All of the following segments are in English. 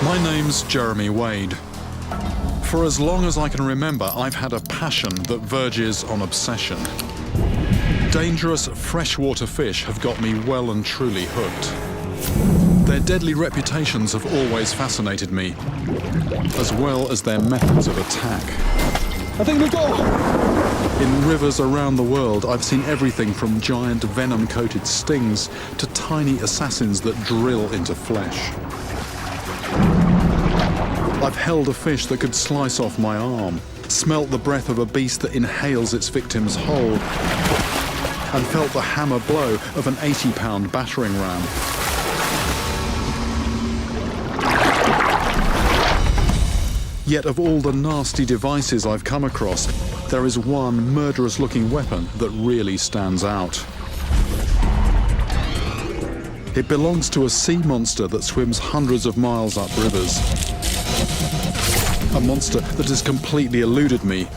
My name's Jeremy Wade. For as long as I can remember, I've had a passion that verges on obsession. Dangerous freshwater fish have got me well and truly hooked. Their deadly reputations have always fascinated me, as well as their methods of attack. I think we go! In rivers around the world, I've seen everything from giant venom-coated stings to tiny assassins that drill into flesh. I've held a fish that could slice off my arm, smelt the breath of a beast that inhales its victim's whole, and felt the hammer blow of an 80-pound battering ram. Yet of all the nasty devices I've come across, there is one murderous-looking weapon that really stands out. It belongs to a sea monster that swims hundreds of miles up rivers. A monster that has completely eluded me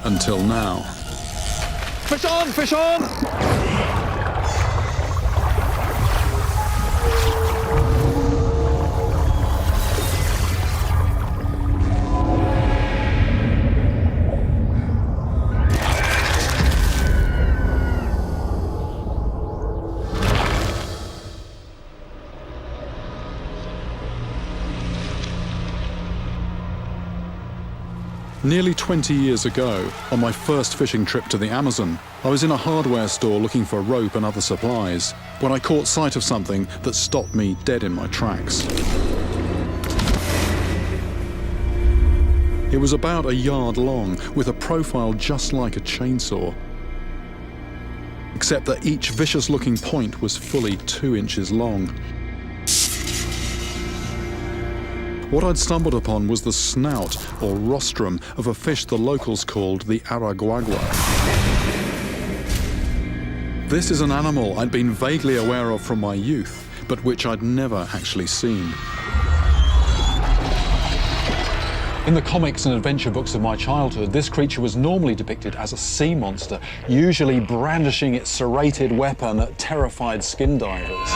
until now. Fish on! Fish on! Nearly 20 years ago, on my first fishing trip to the Amazon, I was in a hardware store looking for rope and other supplies when I caught sight of something that stopped me dead in my tracks. It was about a yard long, with a profile just like a chainsaw, except that each vicious-looking point was fully 2 inches long. What I'd stumbled upon was the snout, or rostrum, of a fish the locals called the araguagua. This is an animal I'd been vaguely aware of from my youth, but which I'd never actually seen. In the comics and adventure books of my childhood, this creature was normally depicted as a sea monster, usually brandishing its serrated weapon at terrified skin divers.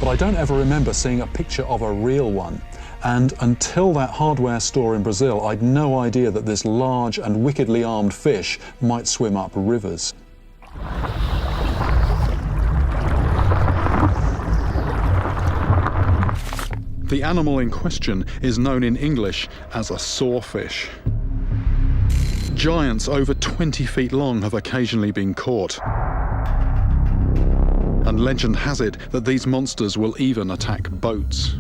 But I don't ever remember seeing a picture of a real one. And until that hardware store in Brazil, I'd no idea that this large and wickedly armed fish might swim up rivers. The animal in question is known in English as a sawfish. Giants over 20 feet long have occasionally been caught. And legend has it that these monsters will even attack boats.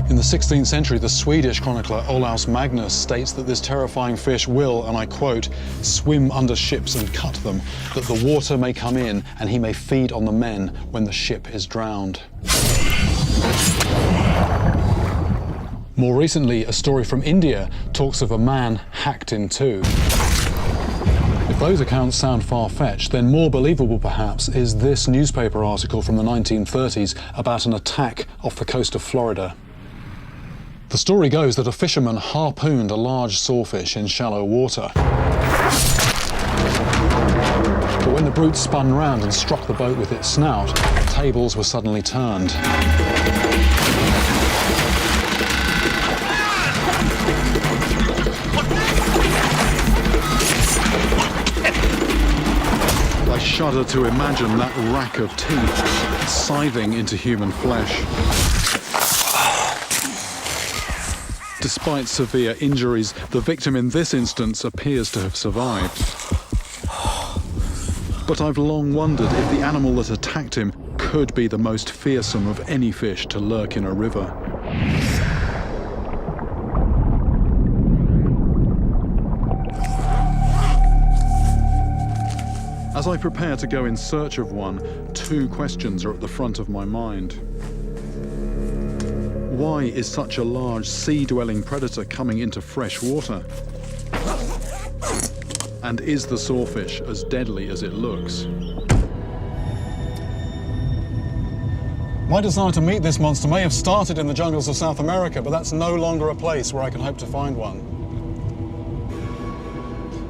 In the 16th century, the Swedish chronicler Olaus Magnus states that this terrifying fish will, and I quote, swim under ships and cut them, that the water may come in and he may feed on the men when the ship is drowned. More recently, a story from India talks of a man hacked in two. If those accounts sound far-fetched, then more believable perhaps is this newspaper article from the 1930s about an attack off the coast of Florida. The story goes that a fisherman harpooned a large sawfish in shallow water. But when the brute spun round and struck the boat with its snout, tables were suddenly turned. I shudder to imagine that rack of teeth scything into human flesh. Despite severe injuries, the victim in this instance appears to have survived. But I've long wondered if the animal that attacked him could be the most fearsome of any fish to lurk in a river. As I prepare to go in search of one, two questions are at the front of my mind. Why is such a large sea-dwelling predator coming into fresh water? And is the sawfish as deadly as it looks? My desire to meet this monster may have started in the jungles of South America, but that's no longer a place where I can hope to find one.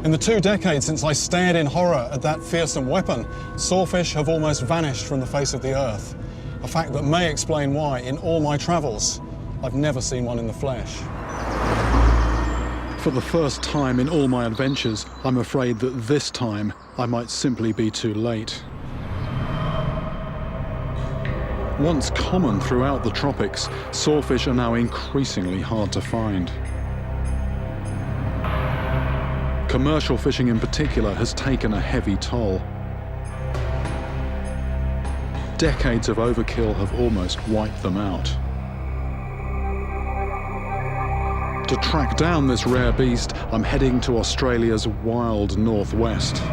In the 2 decades since I stared in horror at that fearsome weapon, sawfish have almost vanished from the face of the earth. A fact that may explain why, in all my travels, I've never seen one in the flesh. For the first time in all my adventures, I'm afraid that this time I might simply be too late. Once common throughout the tropics, sawfish are now increasingly hard to find. Commercial fishing in particular has taken a heavy toll. Decades of overkill have almost wiped them out. To track down this rare beast, I'm heading to Australia's wild northwest.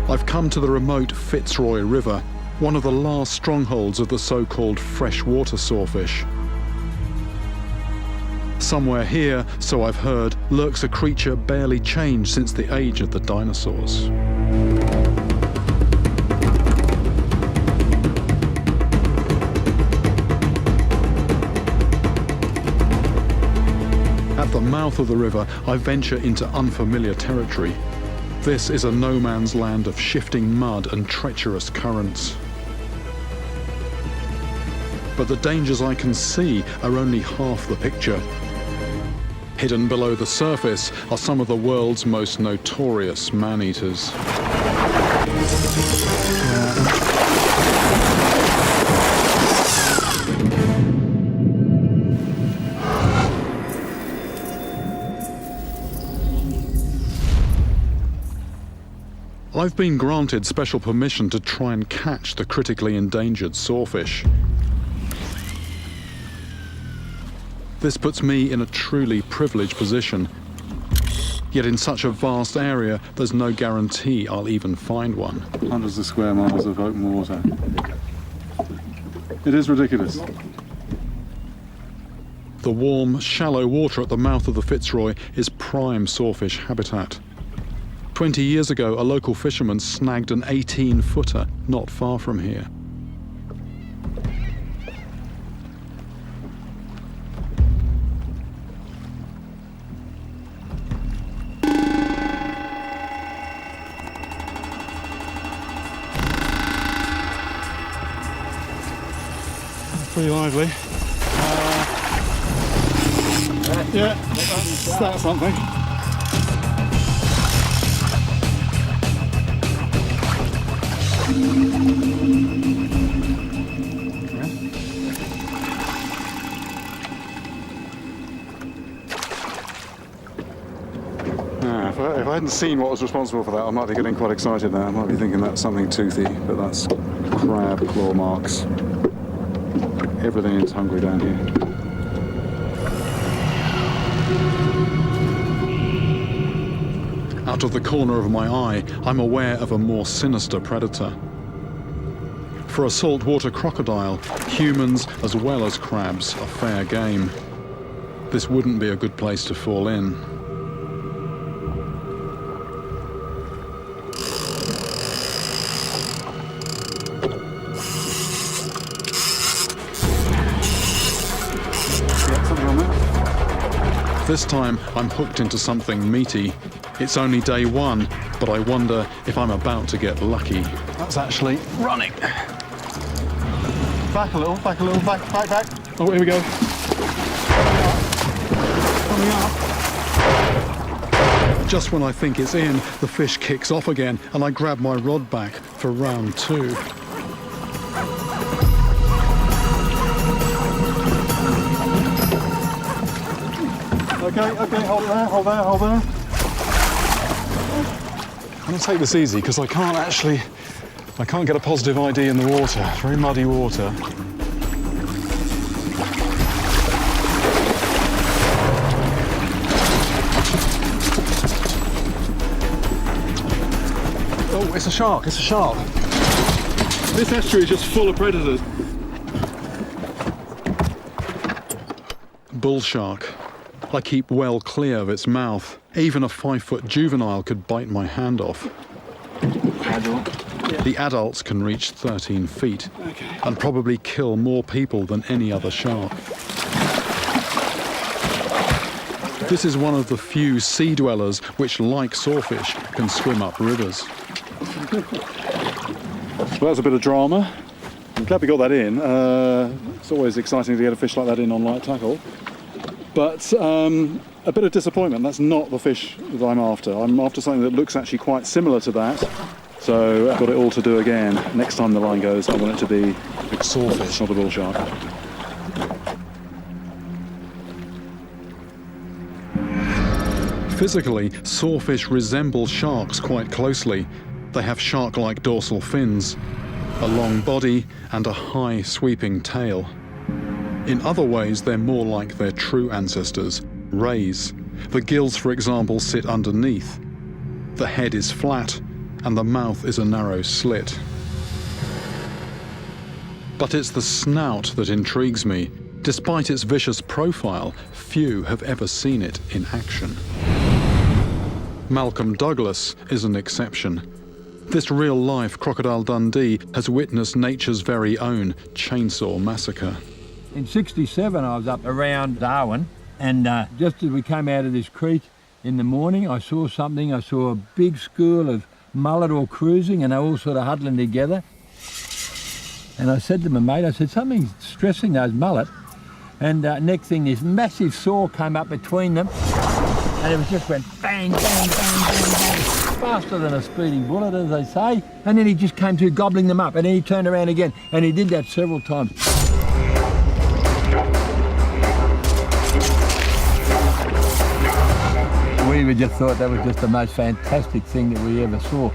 I've come to the remote Fitzroy River, one of the last strongholds of the so-called freshwater sawfish. Somewhere here, so I've heard, lurks a creature barely changed since the age of the dinosaurs. At the mouth of the river, I venture into unfamiliar territory. This is a no-man's land of shifting mud and treacherous currents. But the dangers I can see are only half the picture. Hidden below the surface are some of the world's most notorious man-eaters. I've been granted special permission to try and catch the critically endangered sawfish. This puts me in a truly privileged position. Yet in such a vast area, there's no guarantee I'll even find one. Hundreds of square miles of open water. It is ridiculous. The warm, shallow water at the mouth of the Fitzroy is prime sawfish habitat. 20 years ago, a local fisherman snagged an 18-footer not far from here. Pretty lively. Yeah, that's something. If I hadn't seen what was responsible for that, I might be getting quite excited now. I might be thinking that's something toothy, but that's crab claw marks. Everything is hungry down here. Out of the corner of my eye, I'm aware of a more sinister predator. For a saltwater crocodile, humans as well as crabs are fair game. This wouldn't be a good place to fall in. This time, I'm hooked into something meaty. It's only day one, but I wonder if I'm about to get lucky. That's actually running. Back a little, back. Oh, here we go. Coming up. Just when I think it's in, the fish kicks off again, and I grab my rod back for round 2. Okay, hold there. I'm going to take this easy because I can't get a positive ID in the water. It's very muddy water. Oh, it's a shark. This estuary is just full of predators. Bull shark. I keep well clear of its mouth. Even a 5-foot juvenile could bite my hand off. The adults can reach 13 feet and probably kill more people than any other shark. This is one of the few sea dwellers which, like sawfish, can swim up rivers. Well, that's a bit of drama. I'm glad we got that in. It's always exciting to get a fish like that in on light tackle. But a bit of disappointment. That's not the fish that I'm after. I'm after something that looks actually quite similar to that. So I've got it all to do again. Next time the line goes, I want it to be a sawfish, not a bull shark. Physically, sawfish resemble sharks quite closely. They have shark-like dorsal fins, a long body and a high sweeping tail. In other ways, they're more like their true ancestors, rays. The gills, for example, sit underneath. The head is flat and the mouth is a narrow slit. But it's the snout that intrigues me. Despite its vicious profile, few have ever seen it in action. Malcolm Douglas is an exception. This real-life Crocodile Dundee has witnessed nature's very own chainsaw massacre. In '67, I was up around Darwin, and just as we came out of this creek in the morning, I saw something. I saw a big school of mullet all cruising, and they all sort of huddling together. And I said to my mate, I said, something's stressing those mullet. And next thing, this massive saw came up between them, and it was just went bang, bang, bang, bang, bang, faster than a speeding bullet, as they say. And then he just came to gobbling them up, and then he turned around again, and he did that several times. We just thought that was just the most fantastic thing that we ever saw.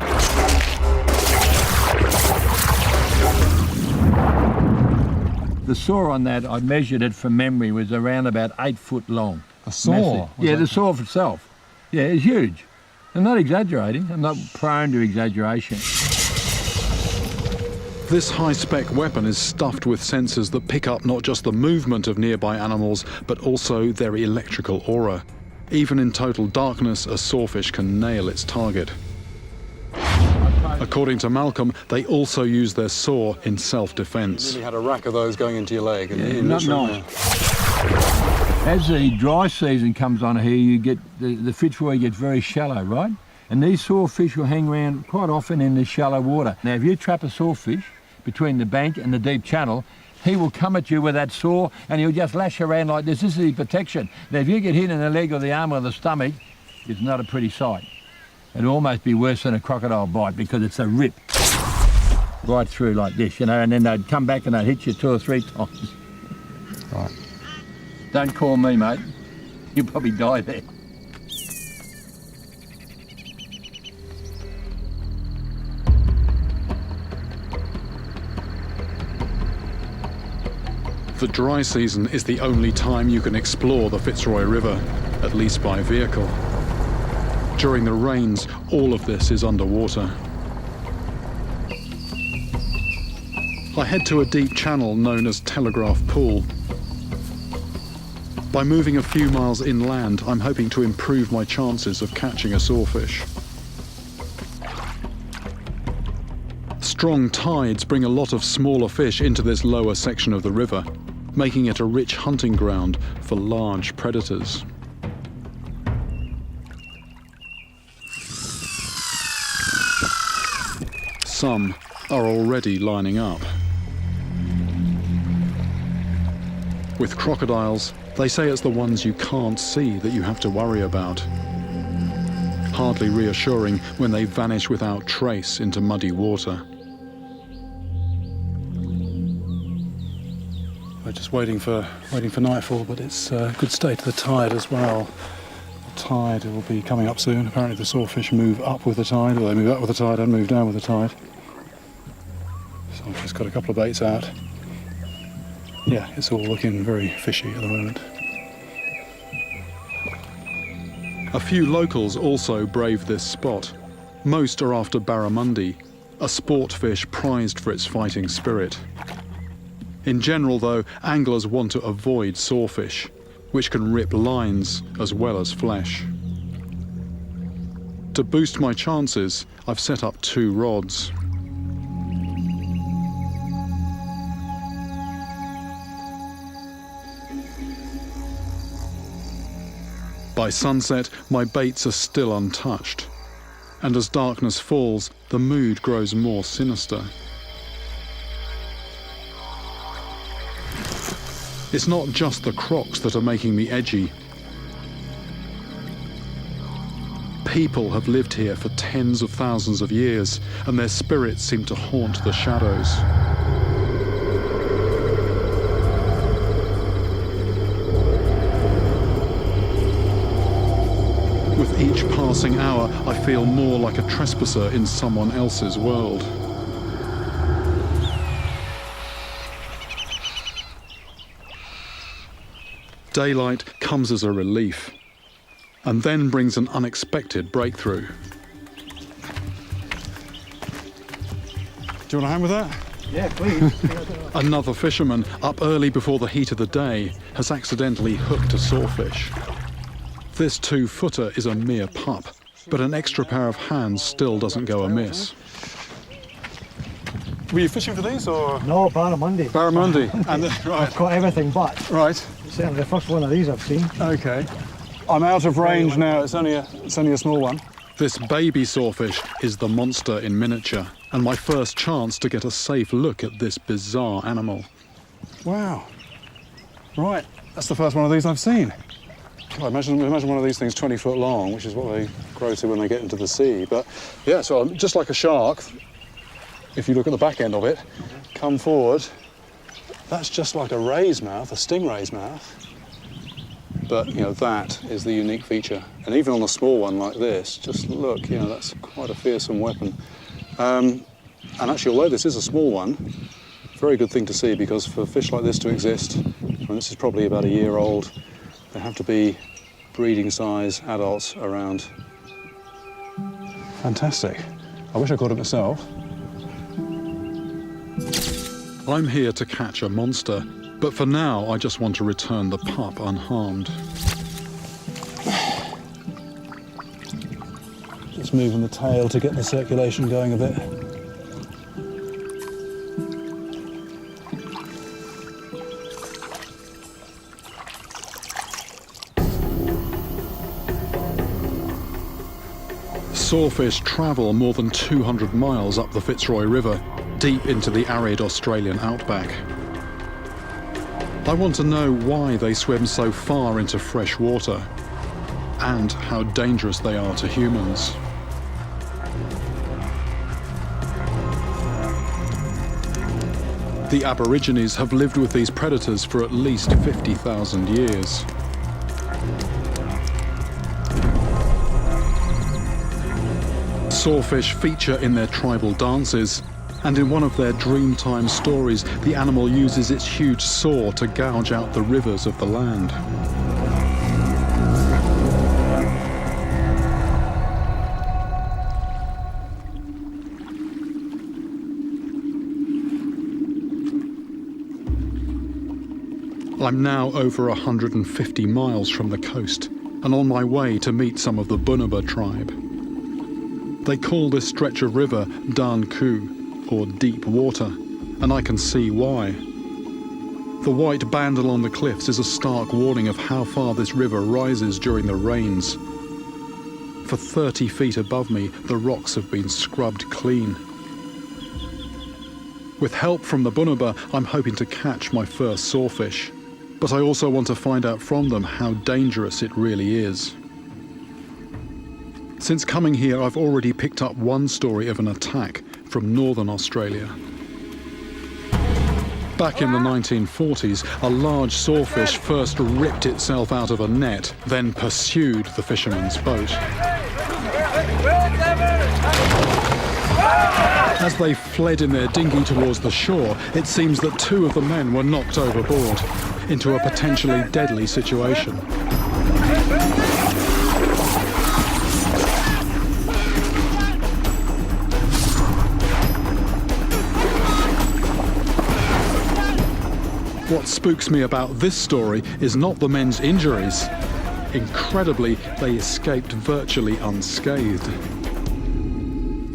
The saw on that, I measured it from memory, was around about 8 foot long. A saw? Yeah, the saw itself. Yeah, it's huge. I'm not exaggerating. I'm not prone to exaggeration. This high-spec weapon is stuffed with sensors that pick up not just the movement of nearby animals, but also their electrical aura. Even in total darkness, a sawfish can nail its target. According to Malcolm, they also use their saw in self-defense. You really had a rack of those going into your leg. And not nice. As the dry season comes on here, you get the Fitzroy gets very shallow, right? And these sawfish will hang around quite often in the shallow water. Now, if you trap a sawfish between the bank and the deep channel, he will come at you with that saw and he'll just lash around like this. This is his protection. Now, if you get hit in the leg or the arm or the stomach, it's not a pretty sight. It'll almost be worse than a crocodile bite because it's a rip right through like this, you know, and then they'd come back and they'd hit you 2 or 3 times. Right. Don't call me, mate. You'll probably die there. The dry season is the only time you can explore the Fitzroy River, at least by vehicle. During the rains, all of this is underwater. I head to a deep channel known as Telegraph Pool. By moving a few miles inland, I'm hoping to improve my chances of catching a sawfish. Strong tides bring a lot of smaller fish into this lower section of the river, making it a rich hunting ground for large predators. Some are already lining up. With crocodiles, they say it's the ones you can't see that you have to worry about. Hardly reassuring when they vanish without trace into muddy water. We're just waiting for nightfall, but it's a good state of the tide as well. The tide will be coming up soon. Apparently the sawfish move up with the tide, or they move up with the tide and move down with the tide. So I've just got a couple of baits out. Yeah, it's all looking very fishy at the moment. A few locals also brave this spot. Most are after barramundi, a sport fish prized for its fighting spirit. In general, though, anglers want to avoid sawfish, which can rip lines as well as flesh. To boost my chances, I've set up 2 rods. By sunset, my baits are still untouched. And as darkness falls, the mood grows more sinister. It's not just the crocs that are making me edgy. People have lived here for tens of thousands of years, and their spirits seem to haunt the shadows. With each passing hour, I feel more like a trespasser in someone else's world. Daylight comes as a relief, and then brings an unexpected breakthrough. Do you want a hand with that? Yeah, please. Another fisherman, up early before the heat of the day, has accidentally hooked a sawfish. This 2-footer is a mere pup, but an extra pair of hands still doesn't go amiss. Were you fishing for these or? No, barramundi. Barramundi. And right. I've caught everything but. Right. Certainly the first one of these I've seen. Okay. I'm out of range now. It's only a small one. This baby sawfish is the monster in miniature, and my first chance to get a safe look at this bizarre animal. Wow. Right. That's the first one of these I've seen. I imagine one of these things 20 foot long, which is what they grow to when they get into the sea. But yeah, so just like a shark, if you look at the back end of it, come forward, that's just like a ray's mouth, a stingray's mouth. But, you know, that is the unique feature. And even on a small one like this, just look, you know, that's quite a fearsome weapon. And actually, although this is a small one, very good thing to see, because for fish like this to exist, and this is probably about a year old, there have to be breeding size adults around. Fantastic. I wish I caught it myself. I'm here to catch a monster, but for now I just want to return the pup unharmed. Just moving the tail to get the circulation going a bit. Sawfish travel more than 200 miles up the Fitzroy River, deep into the arid Australian outback. I want to know why they swim so far into fresh water, and how dangerous they are to humans. The Aborigines have lived with these predators for at least 50,000 years. Sawfish feature in their tribal dances, and in one of their Dreamtime stories, the animal uses its huge saw to gouge out the rivers of the land. I'm now over 150 miles from the coast, and on my way to meet some of the Bunuba tribe. They call this stretch of river Dan Ku, or deep water, and I can see why. The white band along the cliffs is a stark warning of how far this river rises during the rains. For 30 feet above me, the rocks have been scrubbed clean. With help from the Bunuba, I'm hoping to catch my first sawfish, but I also want to find out from them how dangerous it really is. Since coming here, I've already picked up one story of an attack from northern Australia. Back in the 1940s, a large sawfish first ripped itself out of a net, then pursued the fisherman's boat. As they fled in their dinghy towards the shore, it seems that 2 of the men were knocked overboard into a potentially deadly situation. What spooks me about this story is not the men's injuries. Incredibly, they escaped virtually unscathed.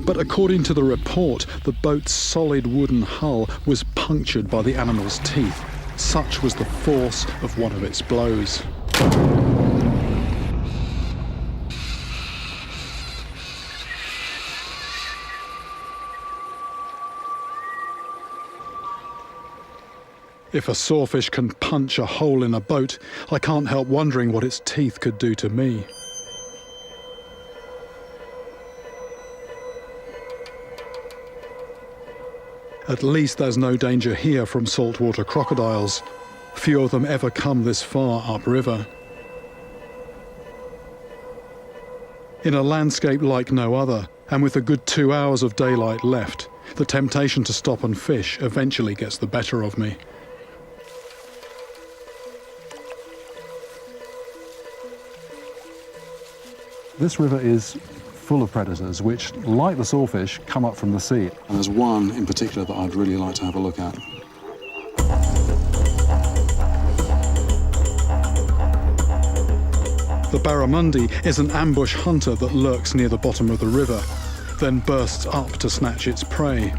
But according to the report, the boat's solid wooden hull was punctured by the animal's teeth. Such was the force of one of its blows. If a sawfish can punch a hole in a boat, I can't help wondering what its teeth could do to me. At least there's no danger here from saltwater crocodiles. Few of them ever come this far upriver. In a landscape like no other, and with a good 2 hours of daylight left, the temptation to stop and fish eventually gets the better of me. This river is full of predators which, like the sawfish, come up from the sea. And there's one in particular that I'd really like to have a look at. The barramundi is an ambush hunter that lurks near the bottom of the river, then bursts up to snatch its prey.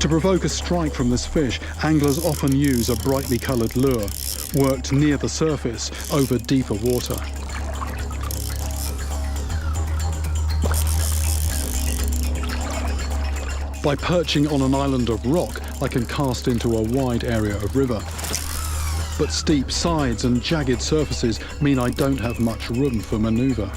To provoke a strike from this fish, anglers often use a brightly coloured lure, worked near the surface over deeper water. By perching on an island of rock, I can cast into a wide area of river. But steep sides and jagged surfaces mean I don't have much room for manoeuvre.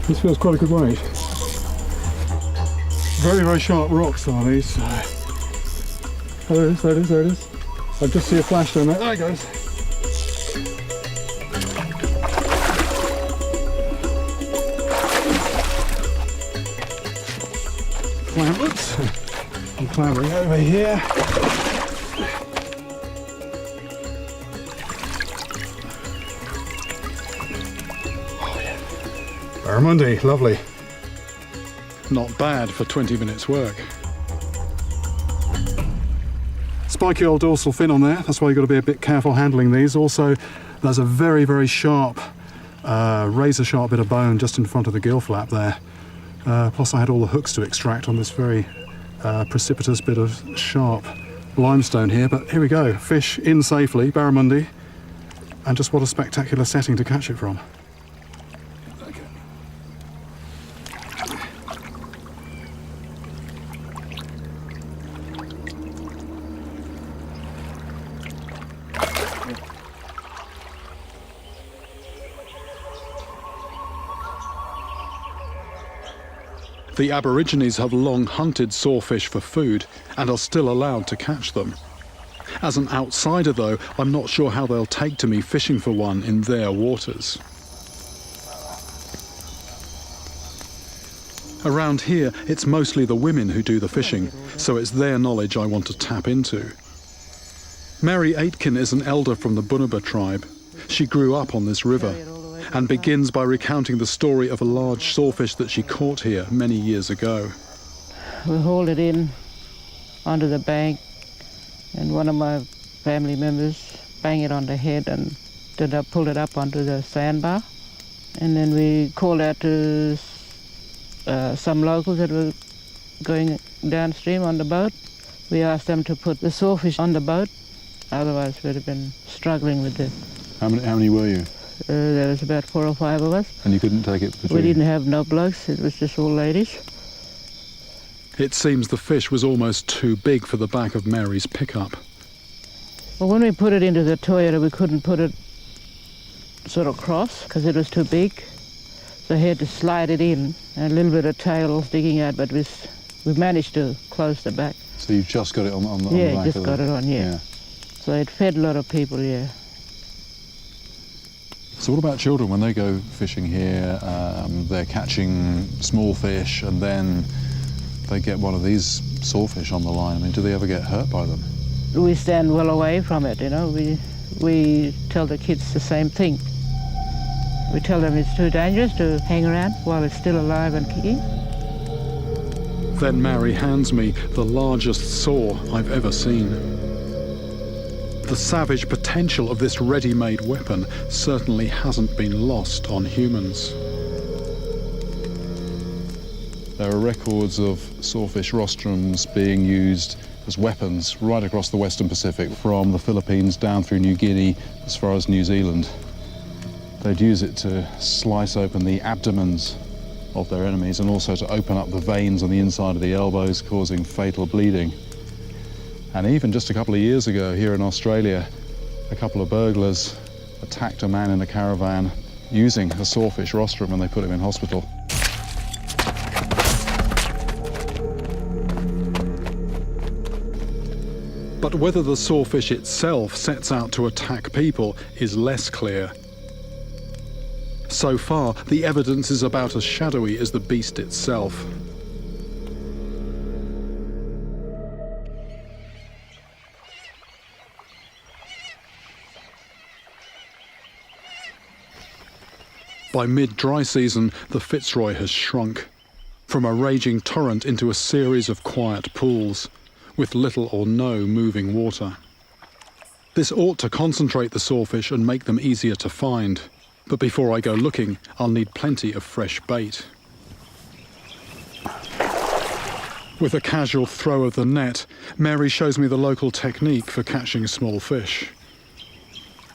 This feels quite a good weight. Very, very sharp rocks are these. Oh, there it is, there it is, there it is. I just see a flash down there. There it goes. Oops. I'm clambering over here. Oh, yeah. Barramundi, lovely. Not bad for 20 minutes work. Spiky old dorsal fin on there, that's why you've got to be a bit careful handling these. Also, there's a very, very sharp, razor sharp bit of bone just in front of the gill flap there. Plus I had all the hooks to extract on this very precipitous bit of sharp limestone here. But here we go, fish in safely, barramundi, and just what a spectacular setting to catch it from. The Aborigines have long hunted sawfish for food and are still allowed to catch them. As an outsider, though, I'm not sure how they'll take to me fishing for one in their waters. Around here, it's mostly the women who do the fishing, so it's their knowledge I want to tap into. Mary Aitken is an elder from the Bunuba tribe. She grew up on this river and begins by recounting the story of a large sawfish that she caught here many years ago. We hauled it in onto the bank, and one of my family members banged it on the head and pulled it up onto the sandbar. And then we called out to some locals that were going downstream on the boat. We asked them to put the sawfish on the boat, otherwise we'd have been struggling with it. How many were you? There was about 4 or 5 of us. And you couldn't take it between? We didn't have no blokes, it was just all ladies. It seems the fish was almost too big for the back of Mary's pickup. Well, when we put it into the Toyota, we couldn't put it sort of cross because it was too big. So we had to slide it in, and a little bit of tail sticking out, but we managed to close the back. So you've just got it on the back? Yeah, just got it on, yeah. So it fed a lot of people, yeah. So what about children when they go fishing here? They're catching small fish and then they get one of these sawfish on the line. I mean, do they ever get hurt by them? We stand well away from it, you know. We tell the kids the same thing. We tell them it's too dangerous to hang around while it's still alive and kicking. Then Mary hands me the largest saw I've ever seen. The savage potential of this ready-made weapon certainly hasn't been lost on humans. There are records of sawfish rostrums being used as weapons right across the Western Pacific, from the Philippines down through New Guinea as far as New Zealand. They'd use it to slice open the abdomens of their enemies and also to open up the veins on the inside of the elbows, causing fatal bleeding. And even just a couple of years ago here in Australia, a couple of burglars attacked a man in a caravan using a sawfish rostrum, and they put him in hospital. But whether the sawfish itself sets out to attack people is less clear. So far, the evidence is about as shadowy as the beast itself. By mid-dry season, the Fitzroy has shrunk, from a raging torrent into a series of quiet pools, with little or no moving water. This ought to concentrate the sawfish and make them easier to find, but before I go looking, I'll need plenty of fresh bait. With a casual throw of the net, Mary shows me the local technique for catching small fish.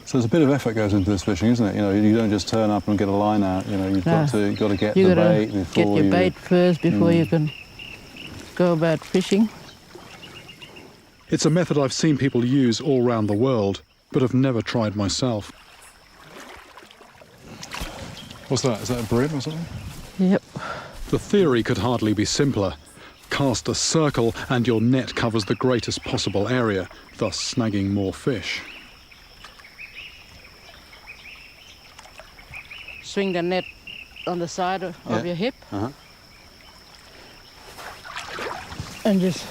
So there's a bit of effort goes into this fishing, isn't it? You know, you don't just turn up and get a line out. You know, you've got to get the bait before get your bait first before you can go about fishing. It's a method I've seen people use all around the world, but have never tried myself. What's that? Is that a brim or something? Yep. The theory could hardly be simpler. Cast a circle and your net covers the greatest possible area, thus snagging more fish. Swing the net on the side of your hip. And just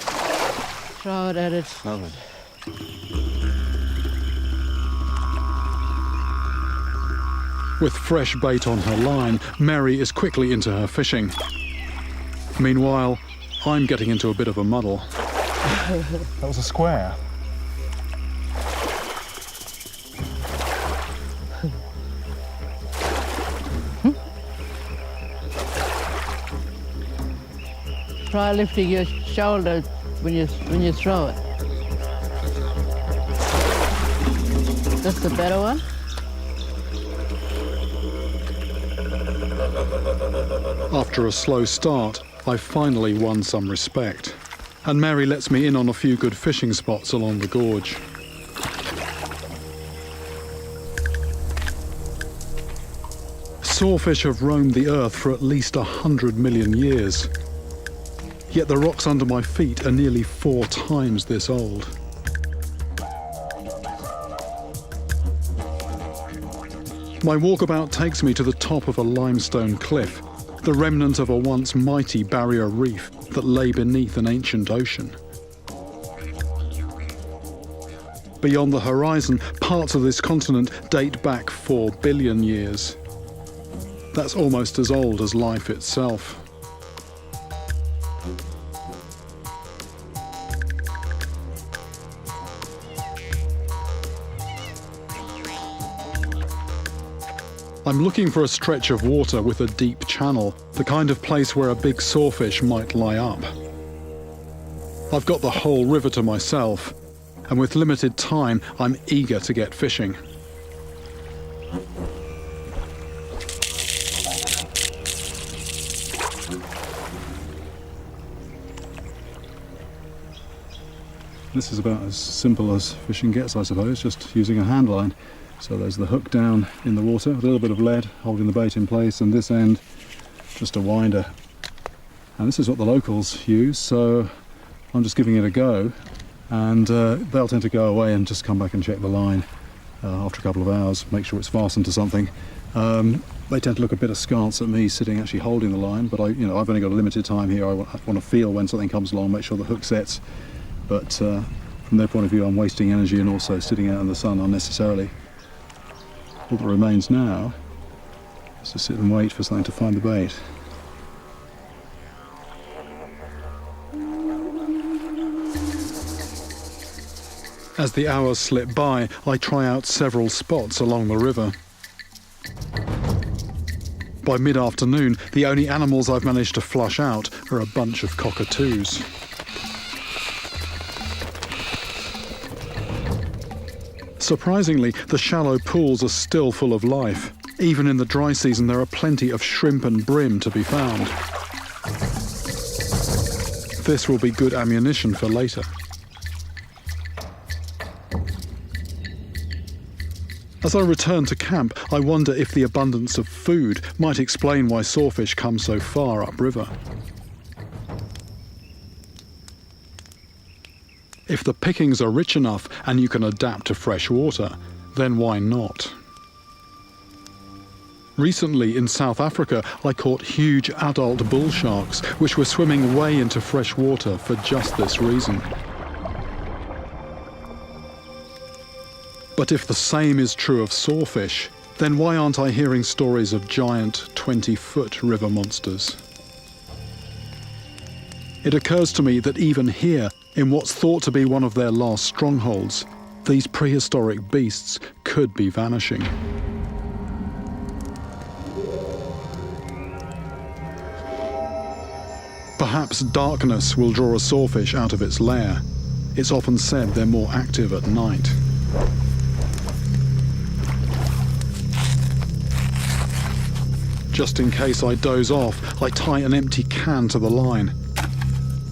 throw it at it. Lovely. With fresh bait on her line, Mary is quickly into her fishing. Meanwhile, I'm getting into a bit of a muddle. That was a square. Try lifting your shoulder when you throw it. That's the better one. After a slow start, I finally won some respect, and Mary lets me in on a few good fishing spots along the gorge. Sawfish have roamed the earth for at least 100 million years. Yet the rocks under my feet are nearly 4 times this old. My walkabout takes me to the top of a limestone cliff, the remnant of a once mighty barrier reef that lay beneath an ancient ocean. Beyond the horizon, parts of this continent date back 4 billion years. That's almost as old as life itself. I'm looking for a stretch of water with a deep channel, the kind of place where a big sawfish might lie up. I've got the whole river to myself, and with limited time, I'm eager to get fishing. This is about as simple as fishing gets, I suppose, just using a hand line. So there's the hook down in the water, a little bit of lead holding the bait in place, and this end just a winder. And this is what the locals use, so I'm just giving it a go, and they'll tend to go away and just come back and check the line after a couple of hours, make sure it's fastened to something. They tend to look a bit askance at me sitting actually holding the line, but I've only got a limited time here. I want to feel when something comes along, make sure the hook sets, but from their point of view I'm wasting energy and also sitting out in the sun unnecessarily. All that remains now is to sit and wait for something to find the bait. As the hours slip by, I try out several spots along the river. By mid-afternoon, the only animals I've managed to flush out are a bunch of cockatoos. Surprisingly, the shallow pools are still full of life. Even in the dry season, there are plenty of shrimp and bream to be found. This will be good ammunition for later. As I return to camp, I wonder if the abundance of food might explain why sawfish come so far upriver. If the pickings are rich enough and you can adapt to fresh water, then why not? Recently in South Africa, I caught huge adult bull sharks, which were swimming way into fresh water for just this reason. But if the same is true of sawfish, then why aren't I hearing stories of giant 20-foot river monsters? It occurs to me that even here, in what's thought to be one of their last strongholds, these prehistoric beasts could be vanishing. Perhaps darkness will draw a sawfish out of its lair. It's often said they're more active at night. Just in case I doze off, I tie an empty can to the line.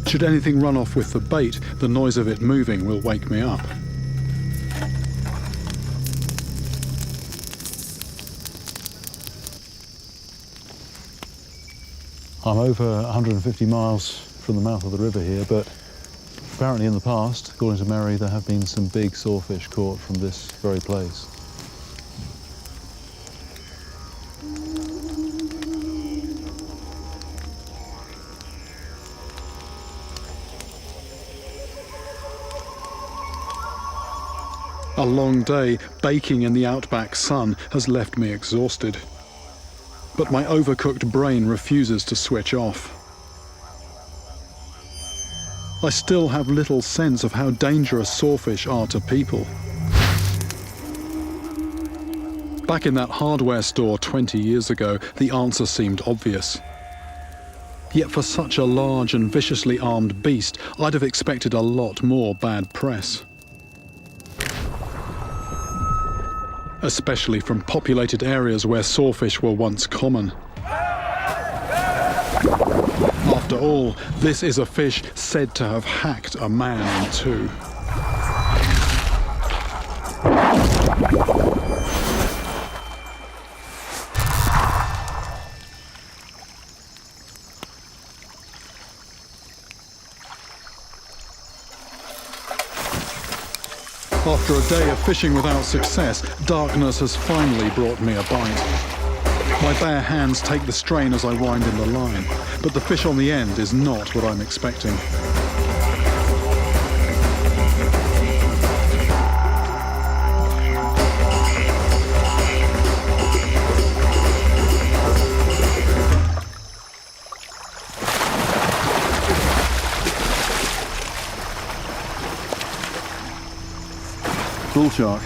Should anything run off with the bait, the noise of it moving will wake me up. I'm over 150 miles from the mouth of the river here, but apparently in the past, according to Mary, there have been some big sawfish caught from this very place. A long day baking in the outback sun has left me exhausted. But my overcooked brain refuses to switch off. I still have little sense of how dangerous sawfish are to people. Back in that hardware store 20 years ago, the answer seemed obvious. Yet for such a large and viciously armed beast, I'd have expected a lot more bad press. Especially from populated areas where sawfish were once common. After all, this is a fish said to have hacked a man in two. After a day of fishing without success, darkness has finally brought me a bite. My bare hands take the strain as I wind in the line, but the fish on the end is not what I'm expecting. Bull shark.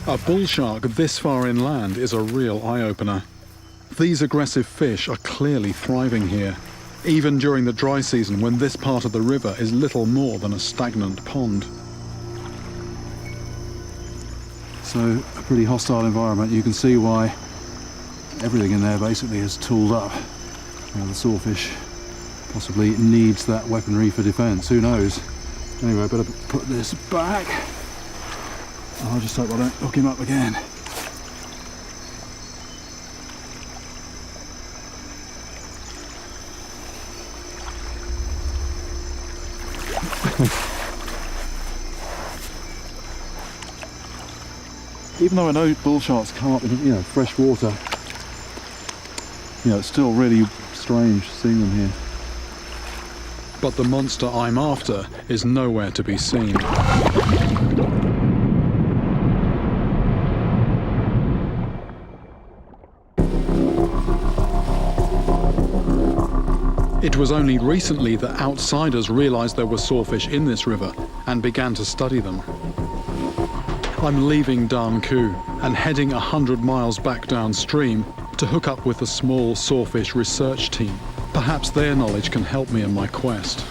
A bull shark this far inland is a real eye-opener. These aggressive fish are clearly thriving here, even during the dry season when this part of the river is little more than a stagnant pond. So, a pretty hostile environment. You can see why everything in there basically is tooled up. Now the sawfish possibly needs that weaponry for defence, who knows? Anyway, I better put this back. I'll just hope I don't hook him up again. Even though I know bull sharks come up in, fresh water, it's still really strange seeing them here. But the monster I'm after is nowhere to be seen. It was only recently that outsiders realized there were sawfish in this river and began to study them. I'm leaving Dan Ku and heading 100 miles back downstream to hook up with a small sawfish research team. Perhaps their knowledge can help me in my quest.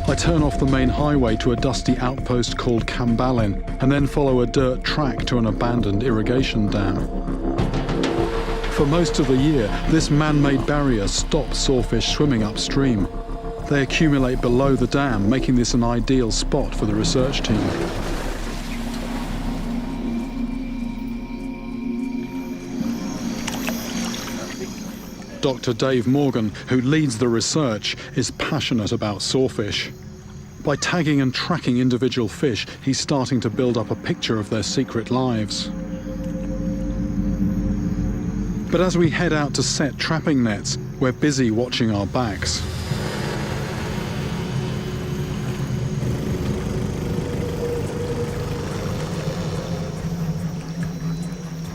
I turn off the main highway to a dusty outpost called Cambalin, and then follow a dirt track to an abandoned irrigation dam. For most of the year, this man-made barrier stops sawfish swimming upstream. They accumulate below the dam, making this an ideal spot for the research team. Dr. Dave Morgan, who leads the research, is passionate about sawfish. By tagging and tracking individual fish, he's starting to build up a picture of their secret lives. But as we head out to set trapping nets, we're busy watching our backs.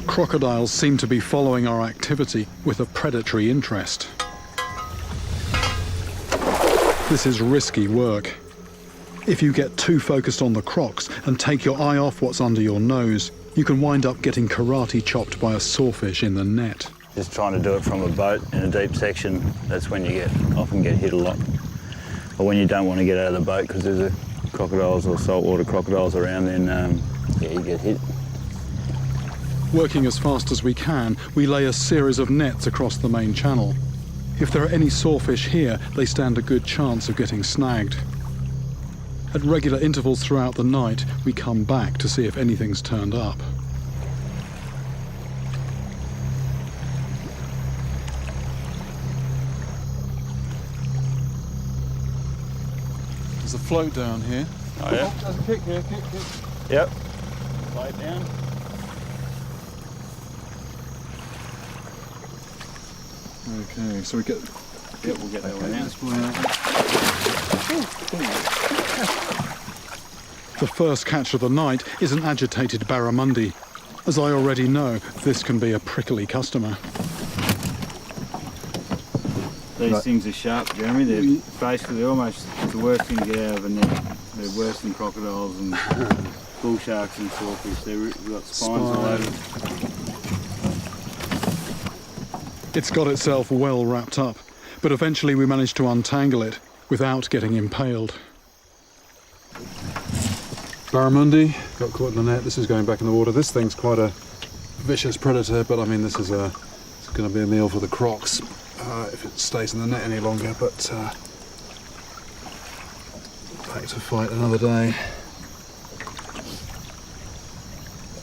Crocodiles seem to be following our activity with a predatory interest. This is risky work. If you get too focused on the crocs and take your eye off what's under your nose, you can wind up getting karate chopped by a sawfish in the net. Just trying to do it from a boat in a deep section, that's when you often get hit a lot. Or when you don't want to get out of the boat because there's crocodiles or saltwater crocodiles around, then yeah, you get hit. Working as fast as we can, we lay a series of nets across the main channel. If there are any sawfish here, they stand a good chance of getting snagged. At regular intervals throughout the night, we come back to see if anything's turned up. There's a float down here. Oh yeah? There's a kick here, kick. Yep. Lay it down. Okay, so we get... Yep, we'll get that one out. The first catch of the night is an agitated barramundi. As I already know, this can be a prickly customer. These things are sharp, Jeremy. They're basically almost the worst thing to get out of a net. They're worse than crocodiles and bull sharks and sawfish. They've got spines all over. It's got itself well wrapped up, but eventually we managed to untangle it without getting impaled. Barramundi got caught in the net. This is going back in the water. This thing's quite a vicious predator, but I mean, this is it's going to be a meal for the crocs if it stays in the net any longer. But back to fight another day.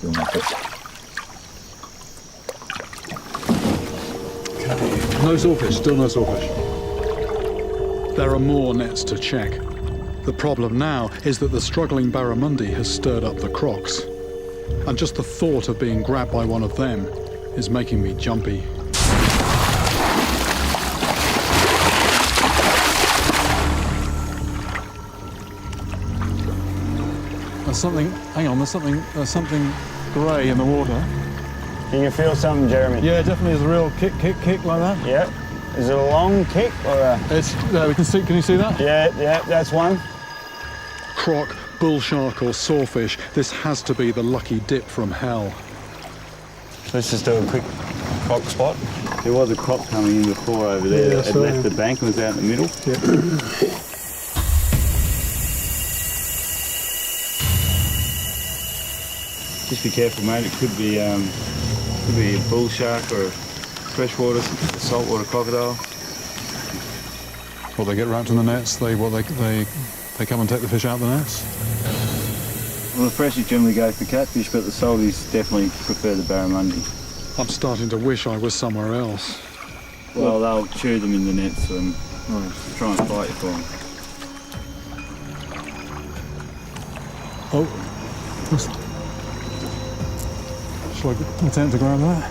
Okay. No sawfish. Still no sawfish. There are more nets to check. The problem now is that the struggling barramundi has stirred up the crocs. And just the thought of being grabbed by one of them is making me jumpy. There's something, hang on, there's something grey in the water. You can feel something, Jeremy. Yeah, definitely there's a real kick like that. Yep. Is it a long kick or a... It's, there, we can see, can you see that? Yeah, that's one. Croc, bull shark or sawfish, this has to be the lucky dip from hell. Let's just do a quick croc spot. There was a croc coming in before over there. Yeah, It left the bank and was out in the middle. Yeah. Just be careful, mate. It could be a bull shark or a freshwater, saltwater crocodile. Well, they get wrapped in the nets. They come and take the fish out the nets. Well, the freshies generally go for catfish, but the salties definitely prefer the barramundi. I'm starting to wish I was somewhere else. Well, they'll chew them in the nets and try and fight you for them. Oh. Shall I attempt to grab that?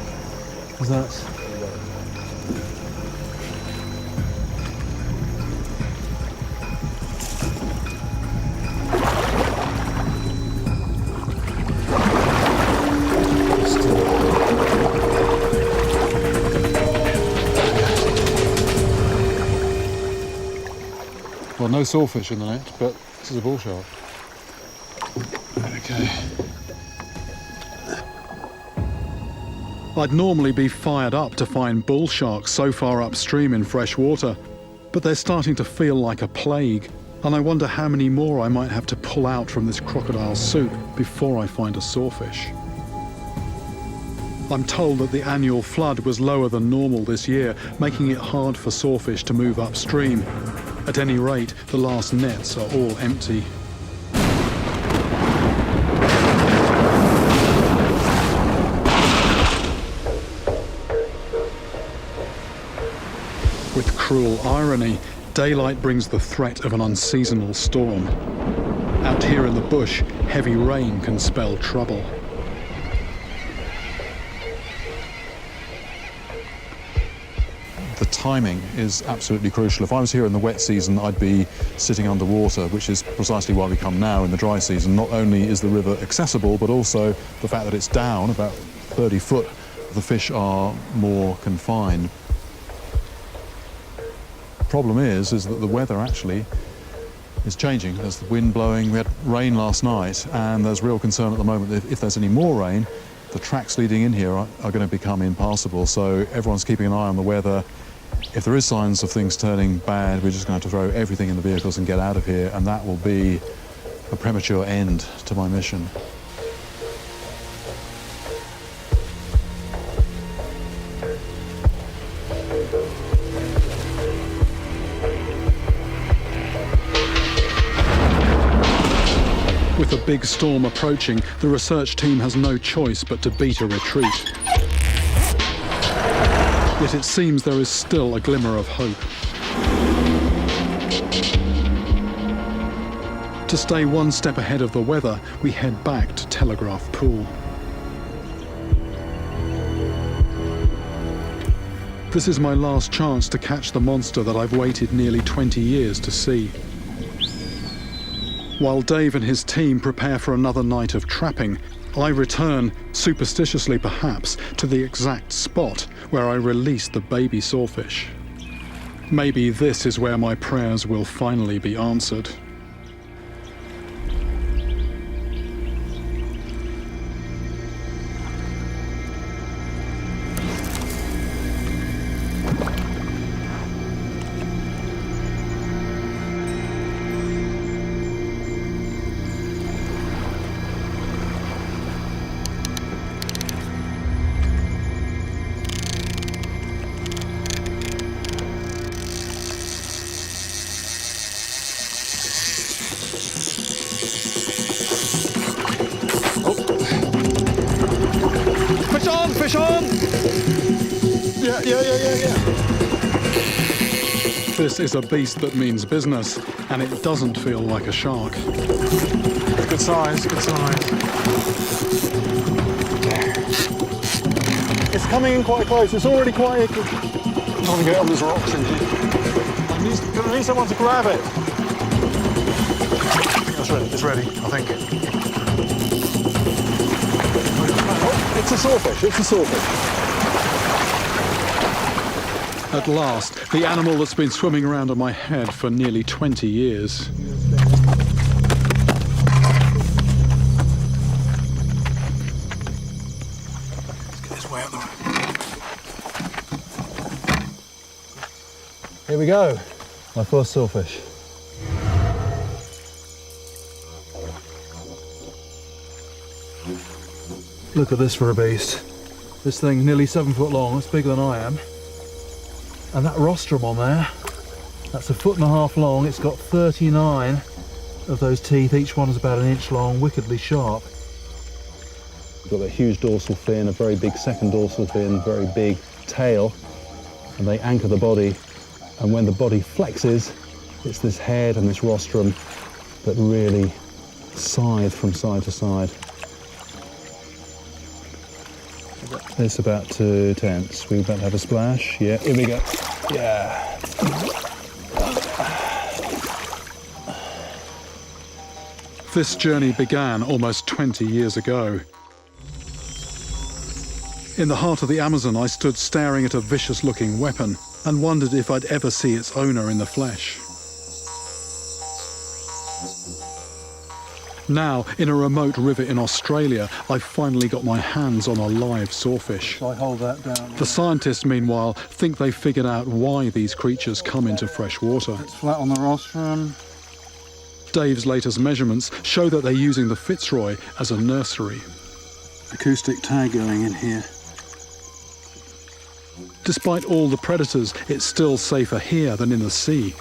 Is that... Well, no sawfish in the net, but this is a bull shark. Okay. I'd normally be fired up to find bull sharks so far upstream in fresh water, but they're starting to feel like a plague, and I wonder how many more I might have to pull out from this crocodile soup before I find a sawfish. I'm told that the annual flood was lower than normal this year, making it hard for sawfish to move upstream. At any rate, the last nets are all empty. With cruel irony, daylight brings the threat of an unseasonal storm. Out here in the bush, heavy rain can spell trouble. The timing is absolutely crucial. If I was here in the wet season, I'd be sitting underwater, which is precisely why we come now in the dry season. Not only is the river accessible, but also the fact that it's down, about 30 foot, the fish are more confined. Problem is that the weather actually is changing. There's the wind blowing, we had rain last night, and there's real concern at the moment that if there's any more rain, the tracks leading in here are going to become impassable. So everyone's keeping an eye on the weather. If there is signs of things turning bad, we're just going to have to throw everything in the vehicles and get out of here, and that will be a premature end to my mission. With a big storm approaching, the research team has no choice but to beat a retreat. Yet it seems there is still a glimmer of hope. To stay one step ahead of the weather, we head back to Telegraph Pool. This is my last chance to catch the monster that I've waited nearly 20 years to see. While Dave and his team prepare for another night of trapping, I return, superstitiously perhaps, to the exact spot where I released the baby sawfish. Maybe this is where my prayers will finally be answered. Fish on! Yeah. This is a beast that means business, and it doesn't feel like a shark. Good size. It's coming in quite close, it's already quite... I'm trying to get on these rocks in here. I need someone to grab it. I think that's ready, it's ready, I think. It's a sawfish. At last, the animal that's been swimming around on my head for nearly 20 years. Let's get this way out the way. Here we go, my first sawfish. Look at this for a beast. This thing nearly 7 foot long, it's bigger than I am. And that rostrum on there, that's 1.5 foot long. It's got 39 of those teeth, each one is about 1 inch long, wickedly sharp. We've got a huge dorsal fin, a very big second dorsal fin, very big tail, and they anchor the body. And when the body flexes, it's this head and this rostrum that really scythe from side to side. It's about to tense. We're about to have a splash. Yeah, here we go. Yeah. This journey began almost 20 years ago. In the heart of the Amazon, I stood staring at a vicious-looking weapon and wondered if I'd ever see its owner in the flesh. Now, in a remote river in Australia, I've finally got my hands on a live sawfish. Shall I hold that down? The scientists, meanwhile, think they've figured out why these creatures come into fresh water. It's flat on the rostrum. Dave's latest measurements show that they're using the Fitzroy as a nursery. Acoustic tag going in here. Despite all the predators, it's still safer here than in the sea.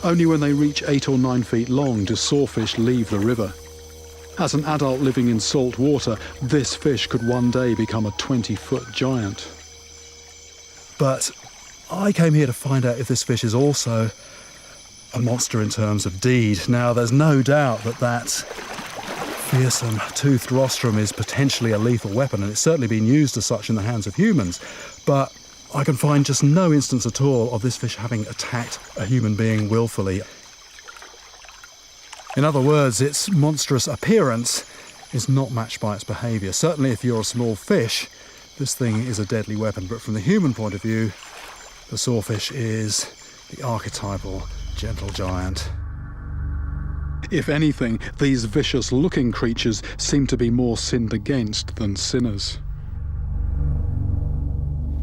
Only when they reach 8 or 9 feet long do sawfish leave the river. As an adult living in salt water, this fish could one day become a 20-foot giant. But I came here to find out if this fish is also a monster in terms of deed. Now, there's no doubt that fearsome toothed rostrum is potentially a lethal weapon, and it's certainly been used as such in the hands of humans. But I can find just no instance at all of this fish having attacked a human being willfully. In other words, its monstrous appearance is not matched by its behaviour. Certainly if you're a small fish, this thing is a deadly weapon. But from the human point of view, the sawfish is the archetypal gentle giant. If anything, these vicious-looking creatures seem to be more sinned against than sinners.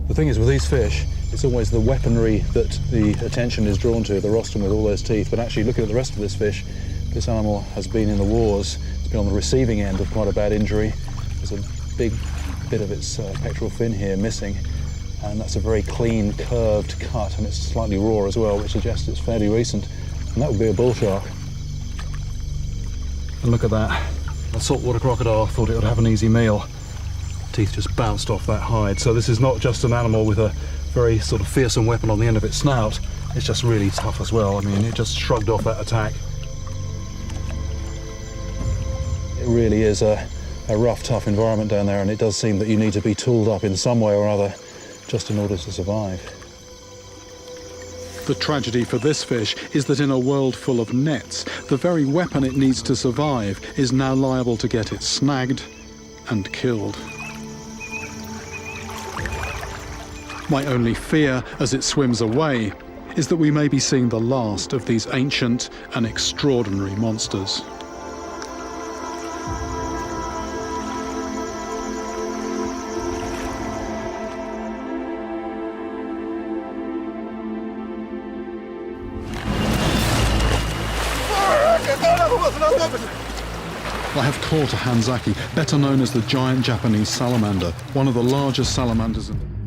The thing is with these fish, it's always the weaponry that the attention is drawn to, the rostrum with all those teeth. But actually looking at the rest of this fish, this animal has been in the wars. It's been on the receiving end of quite a bad injury. There's a big bit of its pectoral fin here missing, and that's a very clean, curved cut, and it's slightly raw as well, which suggests it's fairly recent. And that would be a bull shark. And look at that. A saltwater crocodile thought it would have an easy meal. Teeth just bounced off that hide. So this is not just an animal with a very sort of fearsome weapon on the end of its snout. It's just really tough as well. I mean, it just shrugged off that attack. It really is a rough, tough environment down there, and it does seem that you need to be tooled up in some way or other just in order to survive. The tragedy for this fish is that in a world full of nets, the very weapon it needs to survive is now liable to get it snagged and killed. My only fear as it swims away is that we may be seeing the last of these ancient and extraordinary monsters. I have caught a Hanzaki, better known as the giant Japanese salamander, one of the largest salamanders in the world.